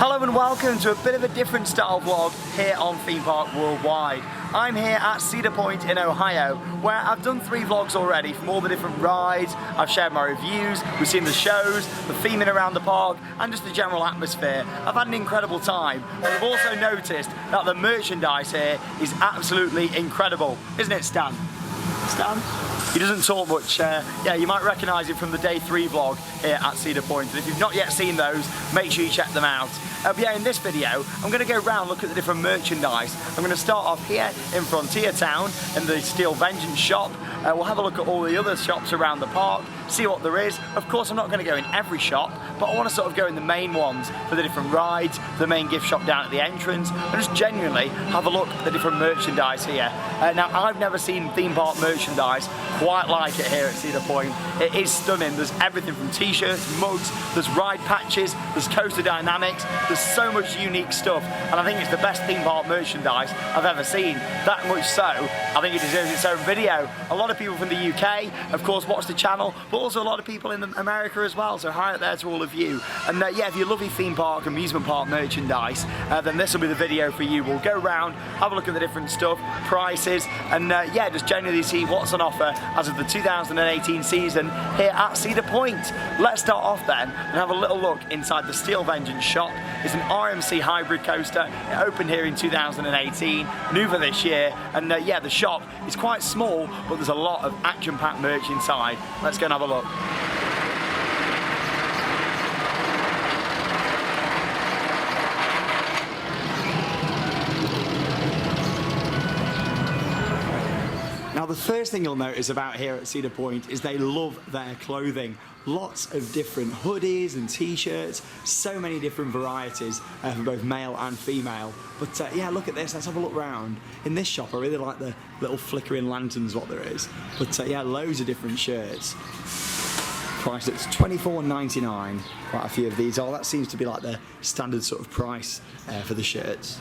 Hello and welcome to a bit of a different style vlog here on Theme Park Worldwide. I'm here at Cedar Point in Ohio, where I've done 3 vlogs already from all the different rides. I've shared my reviews, we've seen the shows, the theming around the park, and just the general atmosphere. I've had an incredible time, but I've also noticed that the merchandise here is absolutely incredible. Isn't it, Stan? Stan? He doesn't talk much. Yeah, you might recognise it from the day 3 vlog here at Cedar Point. And if you've not yet seen those, make sure you check them out. But yeah, in this video, I'm going to go around, look at the different merchandise. I'm going to start off here in Frontier Town in the Steel Vengeance shop. We'll have a look at all the other shops around the park, see what there is. Of course, I'm not going to go in every shop, but I want to sort of go in the main ones for the different rides, the main gift shop down at the entrance, and just genuinely have a look at the different merchandise here. Now, I've never seen theme park merchandise quite like it here at Cedar Point. It is stunning. There's everything from t-shirts, mugs, there's ride patches, there's coaster dynamics, there's so much unique stuff, and I think it's the best theme park merchandise I've ever seen. That much so, I think it deserves its own video. A lot of people from the UK, of course, watch the channel, but also a lot of people in America as well, so hi out there to all of you. And yeah, if you love your theme park, amusement park merchandise, then this will be the video for you. We'll go around, have a look at the different stuff, prices, and yeah, just generally see what's on offer as of the 2018 season here at Cedar Point. Let's start off then and have a little look inside the Steel Vengeance shop. It's an RMC hybrid coaster. It opened here in 2018, new for this year, and yeah, the shop is quite small, but there's a lot of action-packed merch inside. Let's go and have a look. Now, the first thing you'll notice about here at Cedar Point is they love their clothing. Lots of different hoodies and t-shirts, so many different varieties for both male and female. But yeah, look at this, let's have a look round. In this shop, I really like the little flickering lanterns, what there is. But yeah, loads of different shirts. Priced at $24.99, quite a few of these are. That seems to be like the standard sort of price for the shirts.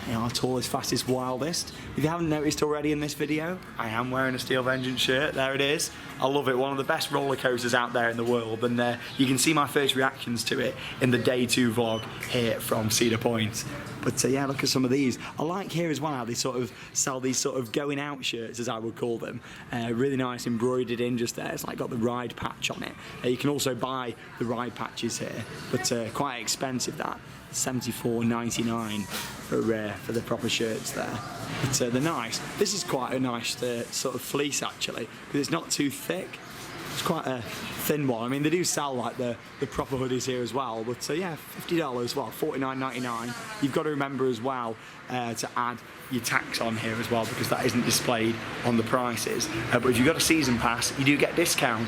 You know, our tallest, fastest, wildest. If you haven't noticed already in this video, I am wearing a Steel Vengeance shirt. There it is. I love it. One of the best roller coasters out there in the world, and you can see my first reactions to it in the day 2 vlog here from Cedar Point. But yeah, look at some of these. I like here as well how they sort of sell these sort of going out shirts, as I would call them. Really nice embroidered in just there. It's like got the ride patch on it. You can also buy the ride patches here, but quite expensive that. $74.99 for the proper shirts there. But they're nice. This is quite a nice sort of fleece actually, because it's not too thick. It's quite a thin one. I mean, they do sell like the proper hoodies here as well, but yeah, $50, well, $49.99. You've got to remember as well to add your tax on here as well, because that isn't displayed on the prices. But if you've got a season pass, you do get discount.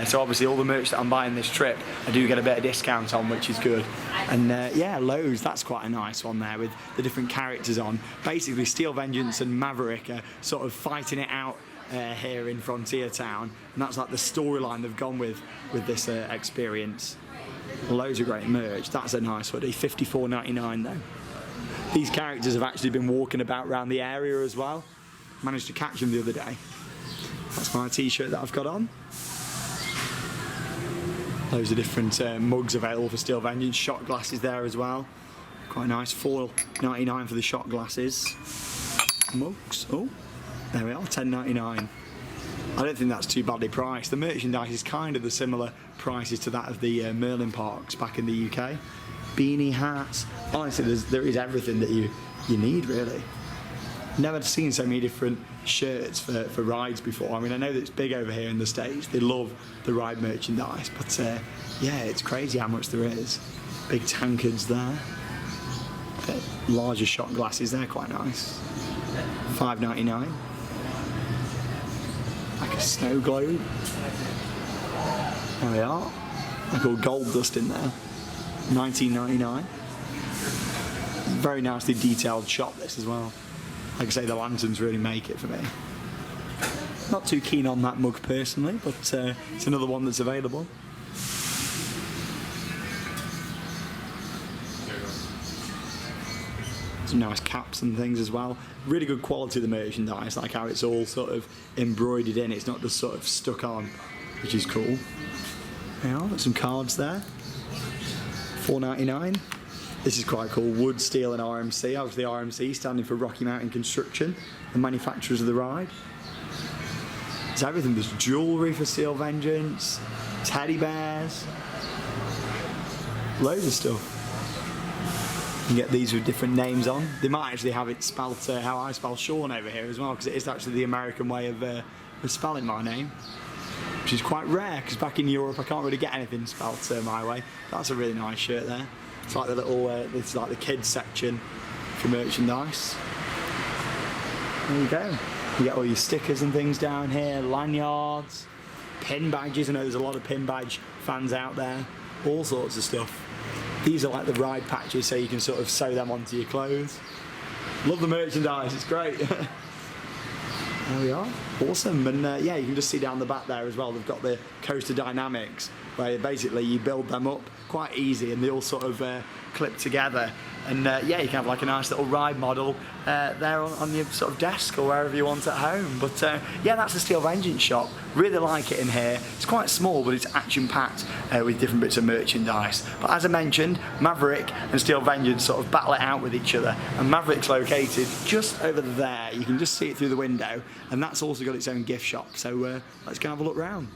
So obviously all the merch that I'm buying this trip, I do get a bit of discount on, which is good. And yeah, loads, that's quite a nice one there with the different characters on. Basically, Steel Vengeance and Maverick are sort of fighting it out here in Frontier Town, and that's like the storyline they've gone with this experience. Loads of great merch. That's a nice hoodie, $54.99 though. These characters have actually been walking about around the area as well. Managed to catch them the other day. That's my t-shirt that I've got on. Loads of different mugs available for Steel Vengeance. Shot glasses there as well. Quite nice, $4.99 for the shot glasses. Mugs, oh, there we are, $10.99. I don't think that's too badly priced. The merchandise is kind of the similar prices to that of the Merlin parks back in the UK. Beanie hats, honestly there is everything that you need really. Never seen so many different shirts for rides before. I mean, I know that it's big over here in the States, they love the ride merchandise, but yeah, it's crazy how much there is. Big tankards there, larger shot glasses, they're quite nice. $5.99. Like a snow globe. There we are. Like all gold dust in there. $19.99. Very nicely detailed shop this as well. Like I say, the lanterns really make it for me. Not too keen on that mug personally, but it's another one that's available. Some nice caps and things as well. Really good quality of the merchandise, like how it's all sort of embroidered in. It's not just sort of stuck on, which is cool. Yeah, got some cards there. $4.99. This is quite cool. Wood, steel and RMC. Obviously RMC standing for Rocky Mountain Construction, the manufacturers of the ride. There's everything. There's jewellery for Steel Vengeance, teddy bears, loads of stuff. You can get these with different names on. They might actually have it spelt how I spell Sean over here as well, because it is actually the American way of spelling my name, which is quite rare, because back in Europe I can't really get anything spelt my way. That's a really nice shirt there. It's like the little, it's like the kids section for merchandise. There you go. You get all your stickers and things down here, lanyards, pin badges. I know there's a lot of pin badge fans out there, all sorts of stuff. These are like the ride patches, so you can sort of sew them onto your clothes. Love the merchandise, it's great. There we are, awesome. And yeah, you can just see down the back there as well, they've got the coaster dynamics, where basically you build them up quite easy and they all sort of clip together. And yeah, you can have like a nice little ride model there on your sort of desk or wherever you want at home. But yeah, that's the Steel Vengeance shop. Really like it in here. It's quite small, but it's action-packed with different bits of merchandise. But as I mentioned, Maverick and Steel Vengeance sort of battle it out with each other. And Maverick's located just over there. You can just see it through the window. And that's also got its own gift shop. So let's go have a look round.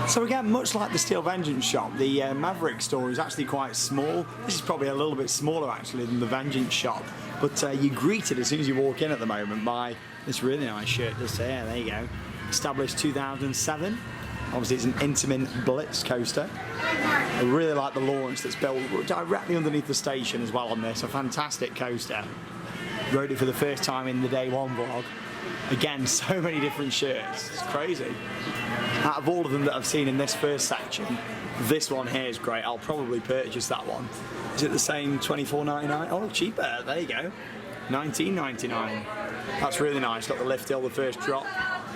So again, much like the Steel Vengeance shop, the Maverick store is actually quite small. This is probably a little bit smaller actually than the Vengeance shop, but you're greeted as soon as you walk in at the moment by this really nice shirt just here. There you go. Established 2007. Obviously it's an Intamin Blitz coaster. I really like the launch that's built directly underneath the station as well on this. A fantastic coaster. Rode it for the first time in the day one vlog. Again, so many different shirts. It's crazy. Out of all of them that I've seen in this first section, this one here is great. I'll probably purchase that one. Is it the same $24.99? Oh, cheaper. There you go. $19.99. That's really nice. Got the lift hill, the first drop.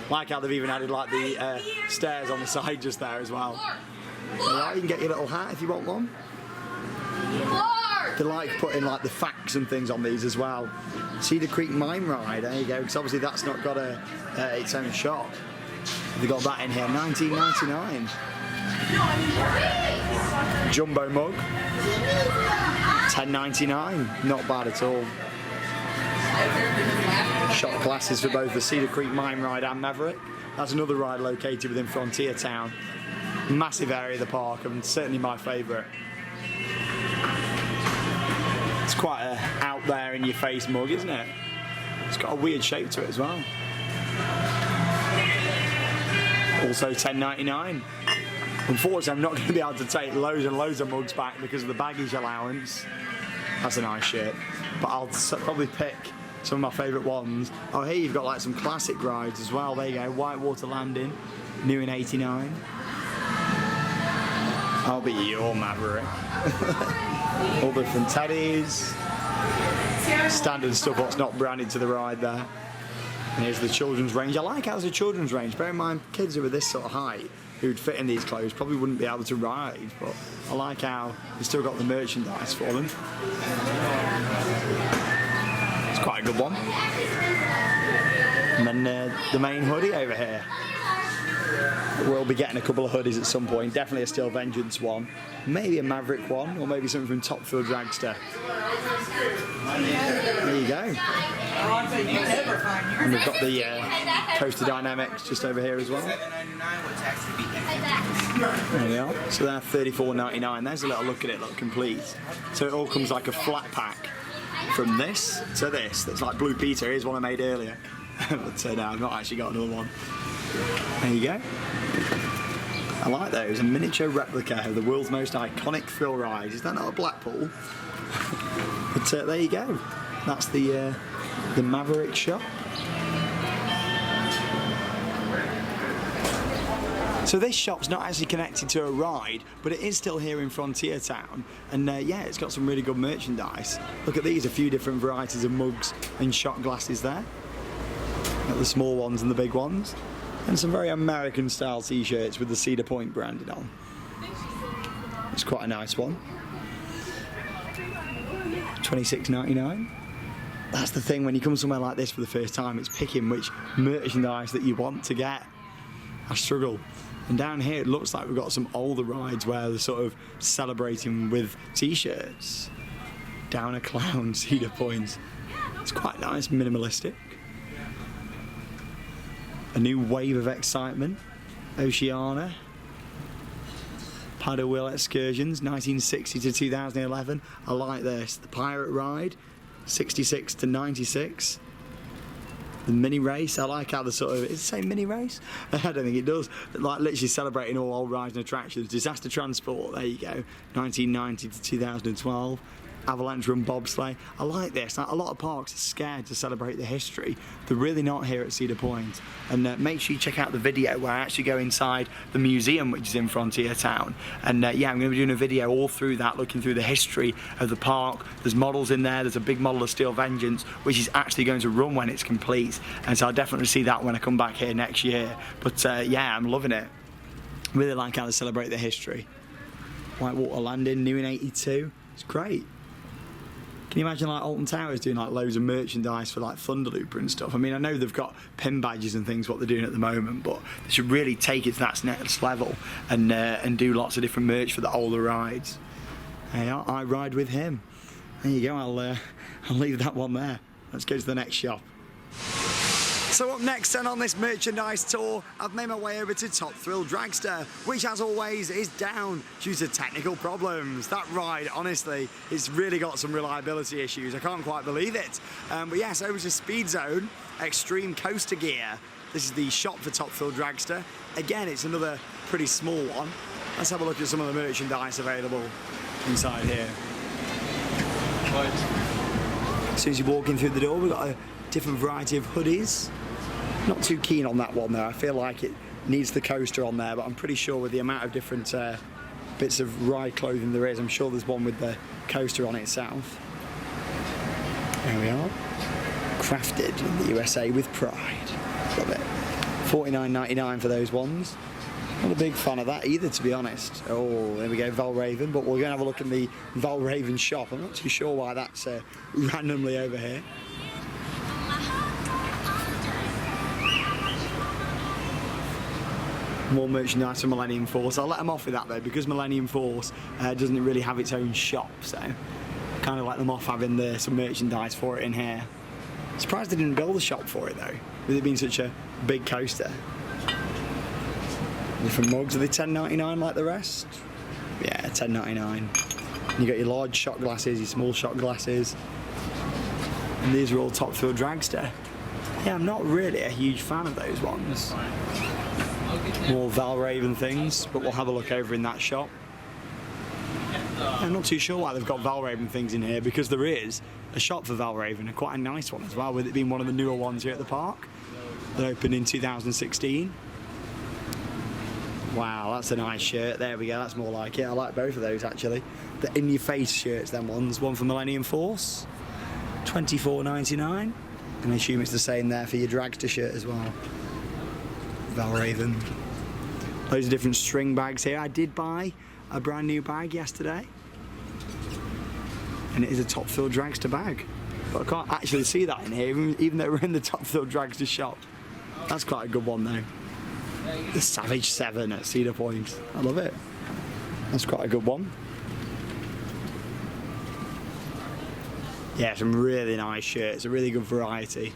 Like how they've even added like the stairs on the side just there as well. Yeah, you can get your little hat if you want one. They like putting like the facts and things on these as well. Cedar Creek Mine Ride, there you go, because obviously that's not got its own shop. They got that in here, $19.99. Jumbo mug, $10.99. Not bad at all. Shot glasses for both the Cedar Creek Mine Ride and Maverick. That's another ride located within Frontier Town. Massive area of the park, and certainly my favourite. It's quite a out there in your face mug, isn't it? It's got a weird shape to it as well. Also $10.99. Unfortunately, I'm not going to be able to take loads and loads of mugs back because of the baggage allowance. That's a nice shirt. But I'll probably pick some of my favourite ones. Oh, here you've got like some classic rides as well. There you go, Whitewater Landing, new in '89. I'll be your Maverick. All different teddies, standard stuff what's not branded to the ride there. And here's the children's range. I like how there's a children's range. Bear in mind, kids who are this sort of height who'd fit in these clothes probably wouldn't be able to ride, but I like how they've still got the merchandise for them. It's quite a good one. And then the main hoodie over here. We'll be getting a couple of hoodies at some point. Definitely a Steel Vengeance one, maybe a Maverick one, or maybe something from Thrill Dragster. There you go. And we've got the coaster dynamics just over here as well. There we are. So they're $34.99. There's a little look at it, look complete. So it all comes like a flat pack from this to this. That's like Blue Peter. Here's one I made earlier. But no, I've not actually got another one. There you go. I like those. A miniature replica of the world's most iconic thrill ride. Is that not a Blackpool? But there you go. That's the Maverick shop. So this shop's not actually connected to a ride, but it is still here in Frontier Town. And yeah, it's got some really good merchandise. Look at these, a few different varieties of mugs and shot glasses there. Got the small ones and the big ones. And some very American style t-shirts with the Cedar Point branded on. It's quite a nice one. $26.99. That's the thing, when you come somewhere like this for the first time, it's picking which merchandise that you want to get. I struggle. And down here it looks like we've got some older rides where they're sort of celebrating with t-shirts. Down a clown, Cedar Point. It's quite nice, minimalistic. A new wave of excitement. Oceana. Paddle wheel excursions, 1960 to 2011. I like this. The pirate ride, 66 to 96. The mini race, I like how the sort of, does it say mini race? I don't think it does. Like literally celebrating all old rides and attractions. Disaster Transport, there you go, 1990 to 2012. Avalanche Run Bobsleigh. I like this. A lot of parks are scared to celebrate the history. They're really not here at Cedar Point. And make sure you check out the video where I actually go inside the museum, which is in Frontier Town. And yeah, I'm going to be doing a video all through that, looking through the history of the park. There's models in there. There's a big model of Steel Vengeance, which is actually going to run when it's complete. And so I'll definitely see that when I come back here next year. But yeah, I'm loving it. Really like how they celebrate the history. Whitewater Landing, new in '82. It's great. Can you imagine like Alton Towers doing like loads of merchandise for like Thunderlooper and stuff? I mean, I know they've got pin badges and things what they're doing at the moment, but they should really take it to that next level and do lots of different merch for the older rides. Hey, I ride with him. There you go. I'll leave that one there. Let's go to the next shop. So up next then on this merchandise tour, I've made my way over to Top Thrill Dragster, which as always is down due to technical problems. That ride, honestly, it's really got some reliability issues. I can't quite believe it. But yes, over to Speed Zone, Extreme Coaster Gear. This is the shop for Top Thrill Dragster. Again, it's another pretty small one. Let's have a look at some of the merchandise available inside here. Right. As soon as you walk in through the door, we've got a different variety of hoodies. Not too keen on that one though. I feel like it needs the coaster on there, but I'm pretty sure with the amount of different bits of ride clothing there is, I'm sure there's one with the coaster on itself. There we are. Crafted in the USA with pride. Love it. $49.99 for those ones. Not a big fan of that either, to be honest. Oh, there we go, Vowel Raven, but we're going to have a look in the Vowel Raven shop. I'm not too sure why that's randomly over here. More merchandise from Millennium Force. I'll let them off with that though, because Millennium Force doesn't really have its own shop, so kind of let them off having some merchandise for it in here. Surprised they didn't build a shop for it though, with it being such a big coaster. Different mugs, are they $10.99 like the rest? Yeah, $10.99. You got your large shot glasses, your small shot glasses, and these are all Top Thrill Dragster. Yeah, I'm not really a huge fan of those ones. More Vowel Raven things, but we'll have a look over in that shop. I'm not too sure why they've got Vowel Raven things in here, because there is a shop for Vowel Raven, and quite a nice one as well, with it being one of the newer ones here at the park that opened in 2016. Wow, that's a nice shirt. There we go, that's more like it. I like both of those actually. The in-your-face shirts, them ones. One for Millennium Force, $24.99. And I assume it's the same there for your Dragster shirt as well. Vowel Raven. Loads of different string bags here. I did buy a brand new bag yesterday, and it is a Top Thrill Dragster bag, but I can't actually see that in here, even though we're in the Top Thrill Dragster shop. That's quite a good one though. The Savage 7 at Cedar Point. I love it. That's quite a good one. Yeah, some really nice shirts, a really good variety.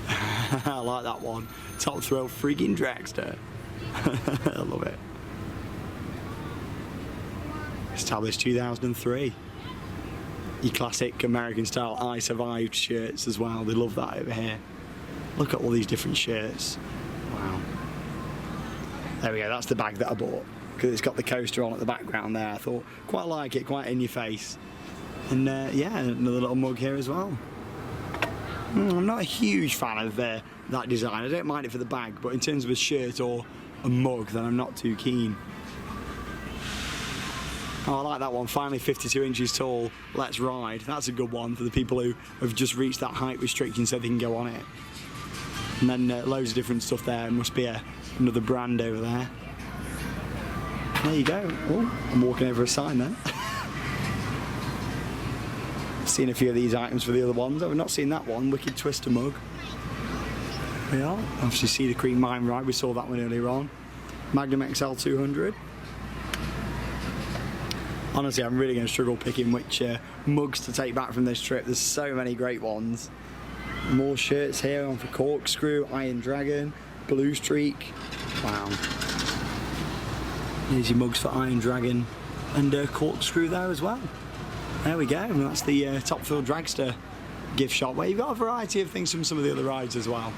I like that one. Top Thrill freaking Dragster. I love it. Established 2003. Your classic American style I Survived shirts as well. They love that over here. Look at all these different shirts. Wow. There we go, that's the bag that I bought, because it's got the coaster on at the background there. I thought, quite like it, quite in your face. And yeah, another little mug here as well. I'm not a huge fan of that design. I don't mind it for the bag, but in terms of a shirt or a mug, then I'm not too keen. Oh, I like that one. Finally 52 inches tall, let's ride. That's a good one for the people who have just reached that height restriction so they can go on it. And then loads of different stuff there. It must be another brand over there. There you go. Oh, I'm walking over a sign there. Seen a few of these items for the other ones. I've not seen that one. Wicked Twister mug. There we are. Obviously Cedar Creek Mine Ride. We saw that one earlier on. Magnum XL 200. Honestly, I'm really going to struggle picking which mugs to take back from this trip. There's so many great ones. More shirts here on for Corkscrew, Iron Dragon, Blue Streak. Wow. Here's your mugs for Iron Dragon and Corkscrew there as well. There we go. And that's the top Thrill Dragster gift shop where you've got a variety of things from some of the other rides as well.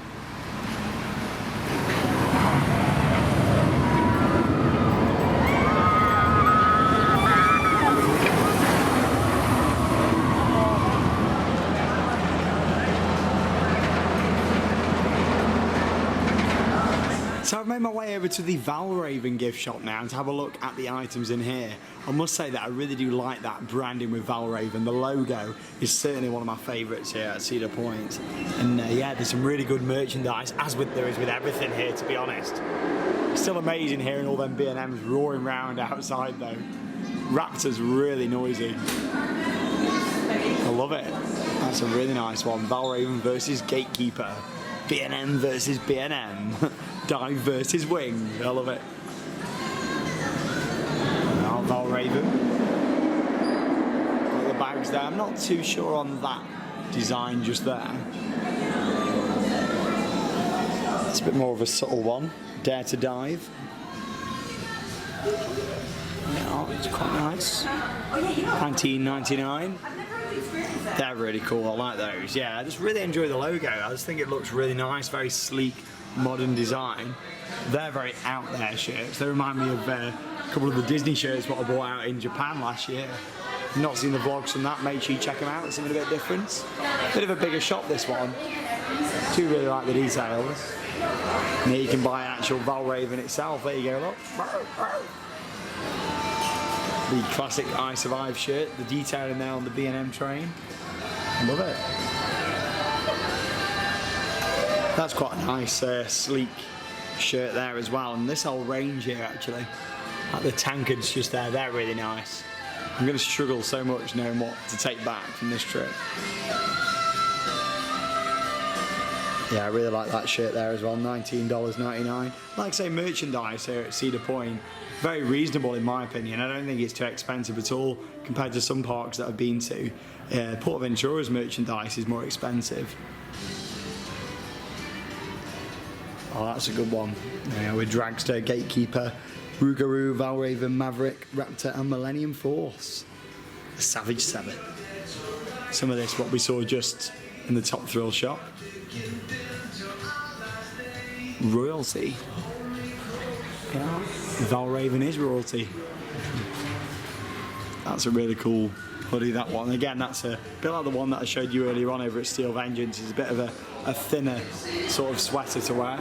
So I've made my way over to the Vowel Raven gift shop now and to have a look at the items in here. I must say that I really do like that branding with Vowel Raven. The logo is certainly one of my favourites here at Cedar Point. And yeah, there's some really good merchandise, as there is with everything here, to be honest. It's still amazing hearing all them B&Ms roaring round outside though. Raptor's really noisy. I love it. That's a really nice one. Vowel Raven versus Gatekeeper. B&M versus B&M. Dive versus Wing. I love it. Now Vowel Raven. Got the bags there. I'm not too sure on that design just there. It's a bit more of a subtle one. Dare to Dive. Yeah, it's quite nice. 1999. They're really cool. I like those. Yeah, I just really enjoy the logo. I just think it looks really nice, very sleek, modern design. They're very out there shirts. They remind me of a couple of the Disney shirts what I bought out in Japan last year. Not seen the vlogs from that, make sure you check them out. It's something a bit different. Bit of a bigger shop, this one. Do really like the details. And here you can buy an actual Vowel Raven itself. There you go, look. The classic I Survive shirt, the detailing there on the B&M train. I love it. That's quite a nice, sleek shirt there as well. And this whole range here, actually, like the tankards just there, they're really nice. I'm going to struggle so much knowing what to take back from this trip. Yeah, I really like that shirt there as well, $19.99. Like I say, merchandise here at Cedar Point, very reasonable in my opinion. I don't think it's too expensive at all compared to some parks that I've been to. Portventura's merchandise is more expensive. Oh, that's a good one. Yeah, with Dragster, Gatekeeper, Rougarou, Vowel Raven, Maverick, Raptor and Millennium Force. The Savage 7. Some of this what we saw just in the Top Thrill shop. Royalty. Yeah. Vowel Raven is royalty. That's a really cool hoodie, that one. Again, that's a bit like the one that I showed you earlier on over at Steel Vengeance. It's a bit of a thinner sort of sweater to wear.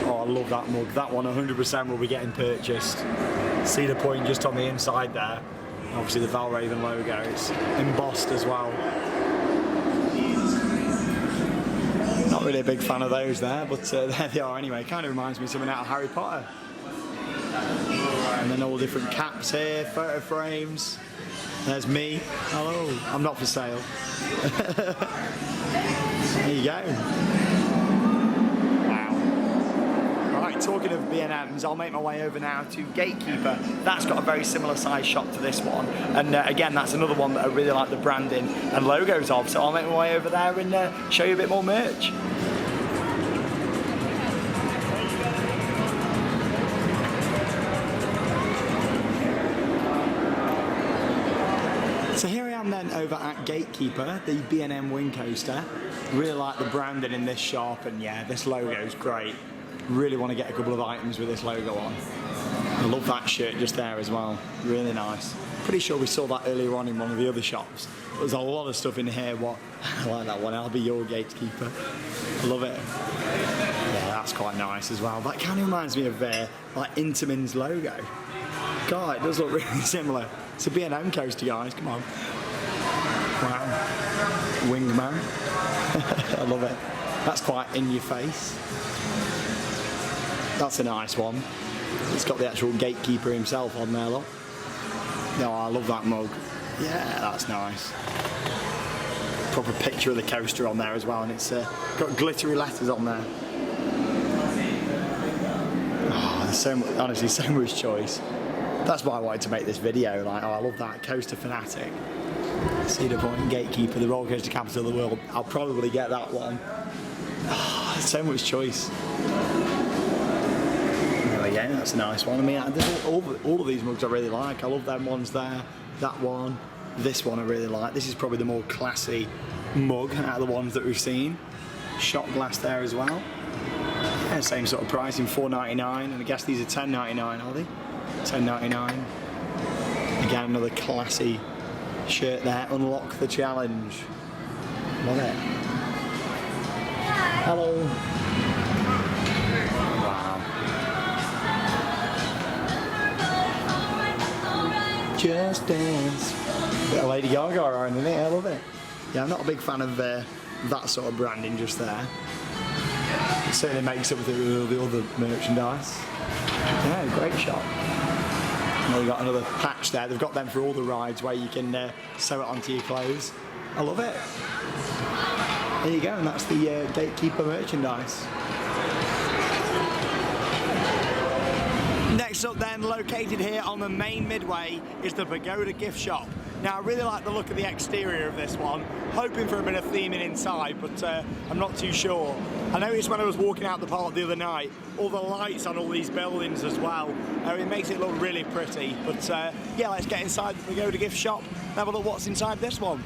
Oh, I love that mug. That one 100% will be getting purchased. Cedar Point just on the inside there. Obviously the Vowel Raven logo. It's embossed as well. Not really a big fan of those there, but there they are anyway. Kind of reminds me of something out of Harry Potter. And then all different caps here, photo frames. There's me. Hello, I'm not for sale. There you go. Wow. Right, talking of B&Ms, I'll make my way over now to Gatekeeper. That's got a very similar size shop to this one. And again, that's another one that I really like the branding and logos of. So I'll make my way over there and show you a bit more merch. So here I am then over at Gatekeeper, the B&M Wing Coaster. Really like the branding in this shop, and yeah, this logo is great. Really want to get a couple of items with this logo on. I love that shirt just there as well, really nice. Pretty sure we saw that earlier on in one of the other shops. There's a lot of stuff in here, I like that one, I'll be your Gatekeeper. I love it. Yeah, that's quite nice as well. That kind of reminds me of like Intamin's logo. God, it does look really similar. It's a B&M coaster, guys, come on. Wow. Wingman. I love it. That's quite in your face. That's a nice one. It's got the actual Gatekeeper himself on there, look. Oh, I love that mug. Yeah, that's nice. proper picture of the coaster on there as well, and it's got glittery letters on there. Oh, there's so much, honestly, so much choice. That's why I wanted to make this video. Like, oh, I love that Coaster Fanatic, Cedar Point Gatekeeper, the roller coaster capital of the world. I'll probably get that one. Oh, there's so much choice. There we go, that's a nice one. I mean, all of these mugs I really like. I love them ones there, that one, this one I really like. This is probably the more classy mug out of the ones that we've seen. Shot glass there as well. Yeah, same sort of pricing, $4.99, and I guess these are $10.99, are they? $10.99. Again, another classy shirt there. Unlock the challenge. Love it. Hello. Wow. Just Dance. Bit of Lady Gaga around in it. I love it. Yeah, I'm not a big fan of that sort of branding just there. It certainly makes up with the other merchandise. Yeah, great shop. And we've got another patch there. They've got them for all the rides where you can sew it onto your clothes. I love it. There you go, and that's the Gatekeeper merchandise. Next up then, located here on the main midway, is the Pagoda gift shop. Now I really like the look of the exterior of this one, hoping for a bit of theming inside, but I'm not too sure. I noticed when I was walking out the park the other night, all the lights on all these buildings as well. It makes it look really pretty, but yeah, let's get inside the Pagoda gift shop and have a look what's inside this one.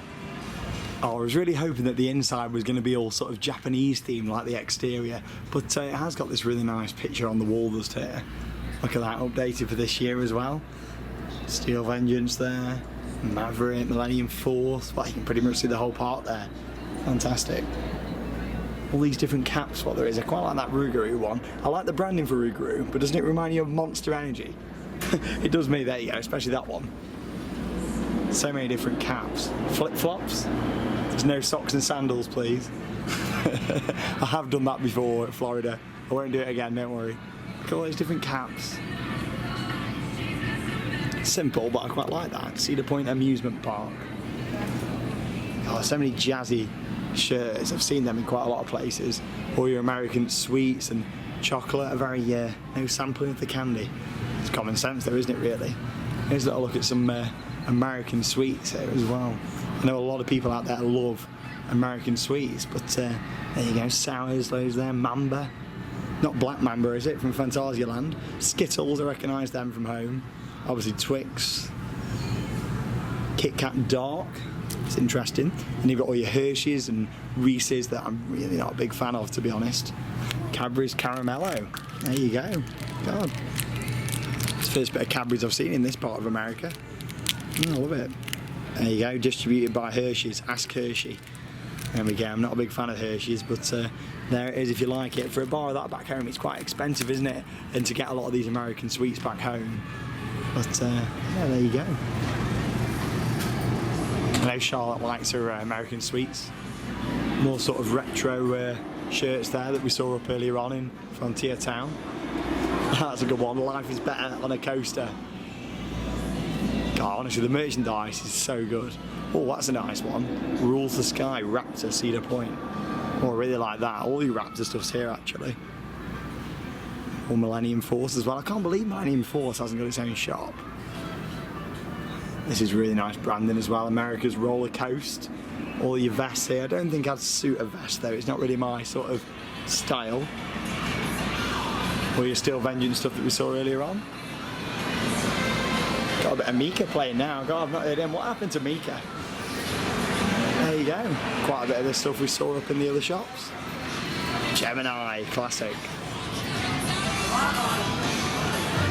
Oh, I was really hoping that the inside was going to be all sort of Japanese themed like the exterior, but it has got this really nice picture on the wall just here. Look at that, updated for this year as well. Steel Vengeance there, Maverick, Millennium Force. Well, you can pretty much see the whole park there. Fantastic. All these different caps, what there is. I quite like that Rougarou one. I like the branding for Rougarou, but doesn't it remind you of Monster Energy? It does me, there you go, especially that one. So many different caps. Flip-flops. There's no socks and sandals, please. I have done that before at Florida. I won't do it again, don't worry. Look at all these different caps. Simple, but I quite like that. Cedar Point Amusement Park. Oh, so many jazzy shirts. I've seen them in quite a lot of places. All your American sweets and chocolate are very, no sampling of the candy. It's common sense though, isn't it, really? Here's a little look at some American sweets here as well. I know a lot of people out there love American sweets, but there you go, sours, those there, Mamba. Not Black Mamba, is it, from Phantasialand? Skittles, I recognise them from home. Obviously Twix. Kit Kat Dark, it's interesting. And you've got all your Hershey's and Reese's that I'm really not a big fan of, to be honest. Cadbury's Caramello, there you go. God. It's the first bit of Cadbury's I've seen in this part of America. I love it. There you go, distributed by Hershey's, Ask Hershey. There we go, I'm not a big fan of Hershey's, but there it is if you like it. For a bar of that back home, it's quite expensive, isn't it? And to get a lot of these American sweets back home. But yeah, there you go. I know Charlotte likes her American sweets. More sort of retro shirts there that we saw up earlier on in Frontier Town. That's a good one, life is better on a coaster. God, honestly, the merchandise is so good. Oh, that's a nice one. Rules the Sky, Raptor, Cedar Point. Oh, I really like that. All the Raptor stuff's here, actually. Or Millennium Force as well. I can't believe Millennium Force hasn't got its own shop. This is really nice branding as well. America's Roller Coast. All your vests here. I don't think I'd suit a vest, though. It's not really my sort of style. All your Steel Vengeance stuff that we saw earlier on. Got a bit of Mika playing now. God, I've not heard him. What happened to Mika? There you go. Quite a bit of the stuff we saw up in the other shops. Gemini, classic.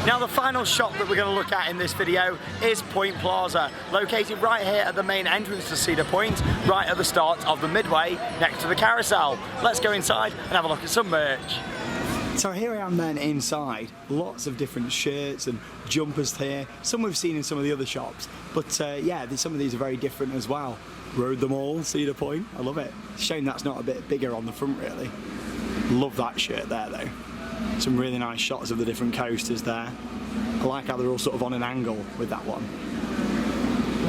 Now the final shop that we're going to look at in this video is Point Plaza, located right here at the main entrance to Cedar Point, right at the start of the midway next to the carousel. Let's go inside and have a look at some merch. So here I am then inside, lots of different shirts and jumpers here, some we've seen in some of the other shops, but yeah, some of these are very different as well. Rode them all, Cedar Point, I love it. Shame that's not a bit bigger on the front really. Love that shirt there though. Some really nice shots of the different coasters there. I like how they're all sort of on an angle with that one.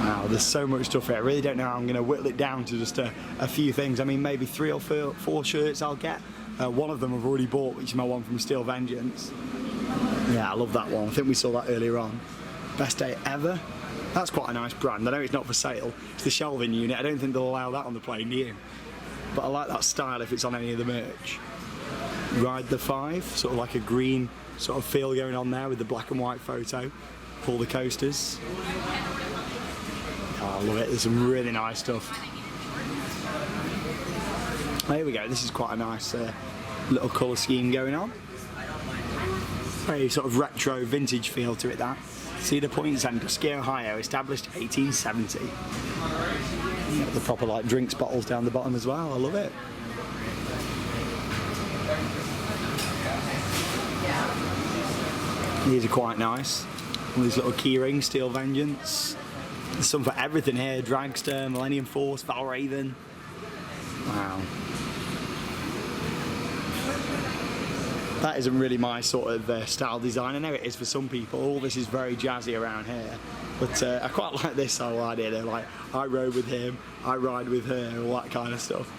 Wow, there's so much stuff here. I really don't know how I'm going to whittle it down to just a few things. I mean, maybe 3 or 4 shirts I'll get. One of them I've already bought, which is my one from Steel Vengeance. Yeah, I love that one. I think we saw that earlier on. Best day ever. That's quite a nice brand. I know it's not for sale. It's the shelving unit. I don't think they'll allow that on the plane, do you? But I like that style if it's on any of the merch. Ride the 5, sort of like a green sort of feel going on there with the black and white photo. All the coasters. Oh, I love it. There's some really nice stuff. Oh, here we go. This is quite a nice little colour scheme going on. Very sort of retro vintage feel to it, that. Cedar Point, Sandusky, Ohio, established 1870. The proper like drinks bottles down the bottom as well. I love it. These are quite nice. All these little key rings, Steel Vengeance. There's some for everything here. Dragster, Millennium Force, Vowel Raven. Wow. That isn't really my sort of style design. I know it is for some people. All this is very jazzy around here. But I quite like this whole idea. They're like, I rode with him, I ride with her, all that kind of stuff.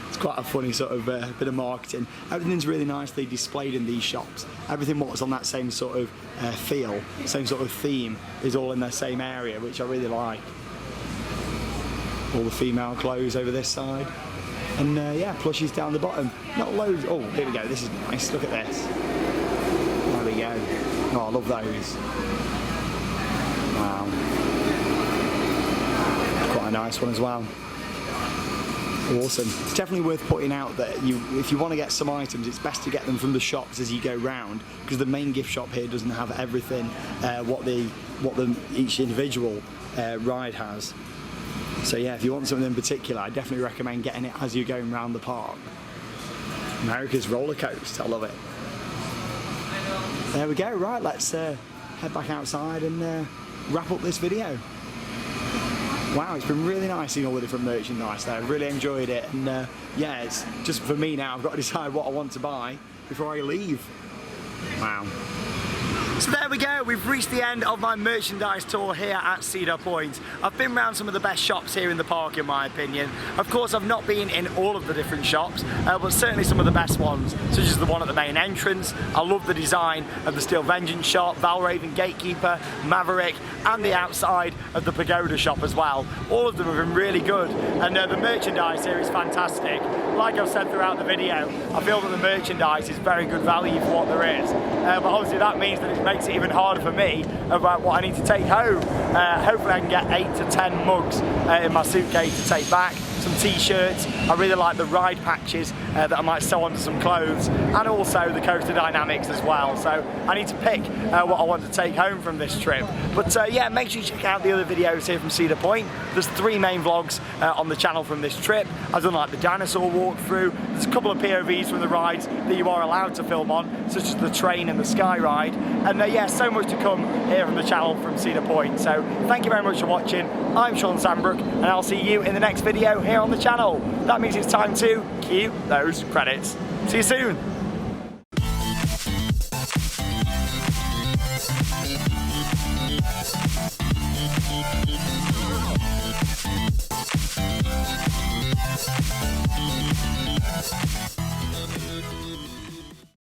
It's quite a funny sort of bit of marketing. Everything's really nicely displayed in these shops. Everything what's on that same sort of feel, same sort of theme, is all in the same area, which I really like. All the female clothes over this side. And yeah, plushies down the bottom. Not loads. Oh, here we go. This is nice. Look at this. There we go. Oh, I love those. Wow. Quite a nice one as well. Awesome. It's definitely worth putting out that if you want to get some items, it's best to get them from the shops as you go round, because the main gift shop here doesn't have everything what each individual ride has. So yeah, if you want something in particular, I definitely recommend getting it as you're going around the park. America's roller coaster, I love it. There we go. Right, let's head back outside and wrap up this video. Wow, it's been really nice seeing all the different merchandise there. I've really enjoyed it, and yeah, it's just for me now. I've got to decide what I want to buy before I leave. Wow. So there we go, we've reached the end of my merchandise tour here at Cedar Point. I've been around some of the best shops here in the park, in my opinion. Of course, I've not been in all of the different shops, but certainly some of the best ones, such as the one at the main entrance. I love the design of the Steel Vengeance shop, Vowel Raven Gatekeeper, Maverick, and the outside of the Pagoda shop as well. All of them have been really good, and the merchandise here is fantastic. Like I've said throughout the video, I feel that the merchandise is very good value for what there is. But obviously that means that it makes it even harder for me about what I need to take home. Hopefully I can get 8 to 10 mugs in my suitcase to take back, some t-shirts. I really like the ride patches that I might sew onto some clothes, and also the coaster dynamics as well. So I need to pick what I want to take home from this trip. But yeah, make sure you check out the other videos here from Cedar Point. There's 3 main vlogs on the channel from this trip. I've done like the dinosaur walkthrough. There's a couple of POVs from the rides that you are allowed to film on, such as the train and the sky ride. And yeah, so much to come here from the channel from Cedar Point. So thank you very much for watching. I'm Sean Sandbrook, and I'll see you in the next video here on the channel. That means it's time to cue those credits. See you soon.